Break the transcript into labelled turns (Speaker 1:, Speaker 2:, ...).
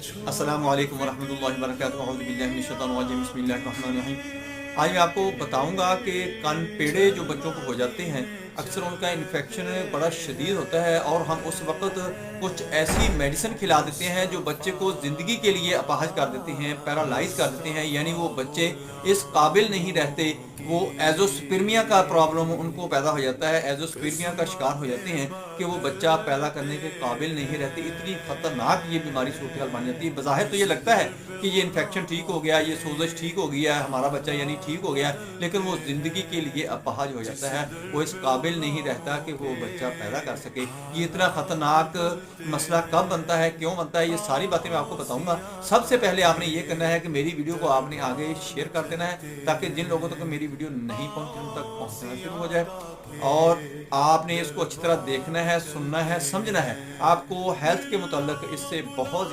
Speaker 1: अस्सलामु अलैकुम वरहमतुल्लाहि वबरकातुहू अऊज़ु बिल्लाहि मिनश शैतानिर रजीम बिस्मिल्लाहिर रहमानिर रहीम। आज मैं आपको बताऊंगा कि कानपेड़े जो बच्चों को हो जाते हैं, अक्सर उनका इन्फेक्शन बड़ा शदीद होता है और हम उस वक्त कुछ ऐसी मेडिसिन खिला देते हैं जो बच्चे को ज़िंदगी के लिए अपाहज कर देते हैं, पैरालाइज कर देते हैं, यानी वो बच्चे इस काबिल नहीं रहते। वो एजोस्पर्मिया का प्रॉब्लम उनको पैदा हो जाता है, एजोस्पर्मिया का शिकार हो जाते हैं कि वो बच्चा पैदा करने के काबिल नहीं रहते। इतनी खतरनाक ये बीमारी सूरत हाल बन जाती है। बज़ाहिर तो ये लगता है कि ये इन्फेक्शन ठीक हो गया, ये सोजश ठीक हो गया, हमारा बच्चा यानी ठीक हो गया, लेकिन वो ज़िंदगी के लिए अपाहज हो जाता है। वो इस काबिल नहीं रहता कि वो बच्चा पैदा कर सके। ये इतना ख़तरनाक मसला कब बनता है, क्यों बनता है, ये सारी बातें मैं आपको बताऊंगा। सबसे पहले आपने ये करना है कि मेरी वीडियो को आपने आगे शेयर कर देना है, ताकि जिन लोगों तक मेरी वीडियो नहीं पहुंची उन तक पहुंचना शुरू हो जाए। और आपने इसको अच्छी तरह देखना है, सुनना है, समझना है। आपको हेल्थ के मुताल्लिक इससे बहुत